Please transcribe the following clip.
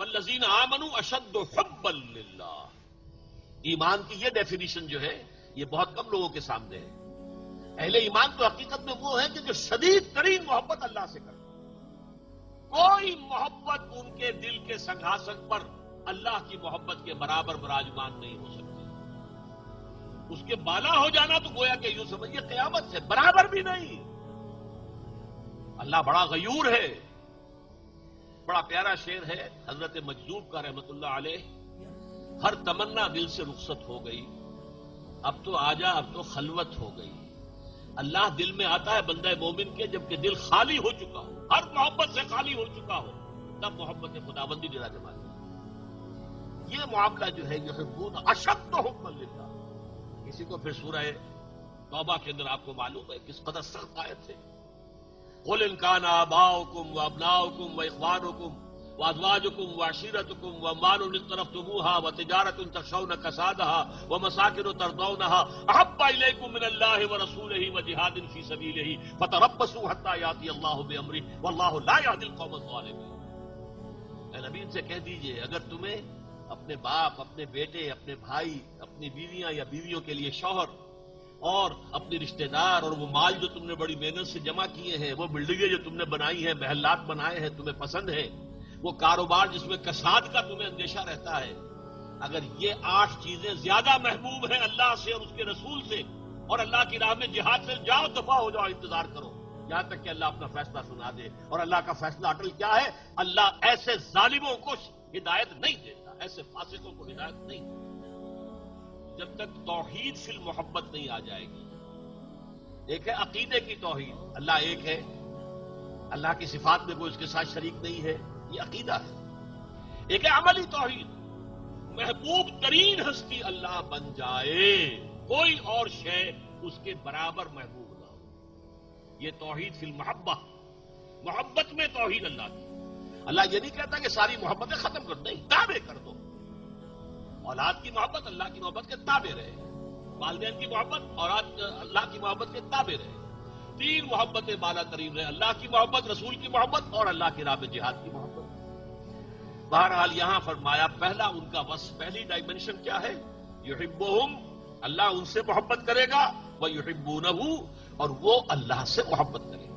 والذین آمنوا اشد حبا للہ. ایمان کی یہ ڈیفینیشن جو ہے یہ بہت کم لوگوں کے سامنے ہے. اہل ایمان تو حقیقت میں وہ ہے کہ جو شدید ترین محبت اللہ سے کرتے. کوئی محبت ان کے دل کے سنگھاسن پر اللہ کی محبت کے برابر براجمان نہیں ہو سکتی. اس کے بالا ہو جانا تو گویا کہ یوں سمجھیے قیامت سے برابر بھی نہیں. اللہ بڑا غیور ہے. بڑا پیارا شعر ہے حضرت مجذوب کا رحمت اللہ علیہ. ہر تمنا دل سے رخصت ہو گئی، اب تو آجا اب تو خلوت ہو گئی. اللہ دل میں آتا ہے بندہ مومن کے جبکہ دل خالی ہو چکا ہو، ہر محبت سے خالی ہو چکا ہو، تب محبت خداوندی ڈرا جما. یہ معاملہ جو ہے یحبون اشد حبا للہ. کسی کو پھر سورہ توبہ کے اندر آپ کو معلوم ہے کس قدر سخت آیت ہے. قل ان کان آباؤکم وابناؤکم واخوانکم وازواجکم وعشیرتکم واموال اقترفتموها وتجارۃ تخشون کسادها ومساکن ترضونها احب الیکم من اللہ ورسولہ وجہاد فی سبیلہ فتربصوا حتی یاتی اللہ بامرہ واللہ لا یہدی القوم الظالمین. اے نبی ان سے کہہ دیجئے اگر تمہیں اپنے باپ، اپنے بیٹے، اپنے بھائی، اپنی بیویاں یا بیویوں کے لیے شوہر اور اپنے رشتہ دار اور وہ مال جو تم نے بڑی محنت سے جمع کیے ہیں، وہ بلڈنگیں جو تم نے بنائی ہیں، محلات بنائے ہیں، تمہیں پسند ہے، وہ کاروبار جس میں کساد کا تمہیں اندیشہ رہتا ہے، اگر یہ 8 چیزیں زیادہ محبوب ہیں اللہ سے اور اس کے رسول سے اور اللہ کی راہ میں جہاد سے، جاؤ دفاع ہو جاؤ، انتظار کرو یہاں تک کہ اللہ اپنا فیصلہ سنا دے. اور اللہ کا فیصلہ اٹل کیا ہے؟ اللہ ایسے ظالموں کو ہدایت نہیں دیتا، ایسے فاسقوں کو ہدایت نہیں دیتا جب تک توحید فی المحبت نہیں آ جائے گی. ایک ہے عقیدے کی توحید، اللہ ایک ہے، اللہ کی صفات میں کوئی اس کے ساتھ شریک نہیں ہے، یہ عقیدہ ہے. ایک ہے عملی توحید، محبوب ترین ہستی اللہ بن جائے، کوئی اور شے اس کے برابر محبوب نہ ہو. یہ توحید فی المحبہ، محبت میں توحید اللہ کی. اللہ یہ نہیں کہتا کہ ساری محبتیں ختم کر دیں، تابع کر دو. اولاد کی محبت اللہ کی محبت کے تابع رہے، والدین کی محبت اولاد اللہ کی محبت کے تابع رہے. 3 محبتیں بالا ترین رہے، اللہ کی محبت، رسول کی محبت اور اللہ کی راہ میں جہاد کی محبت. بہرحال یہاں فرمایا پہلا ان کا وصف، پہلی ڈائمنشن کیا ہے؟ یحبہم، اللہ ان سے محبت کرے گا، ویحبونہ، اور وہ اللہ سے محبت کرے گا.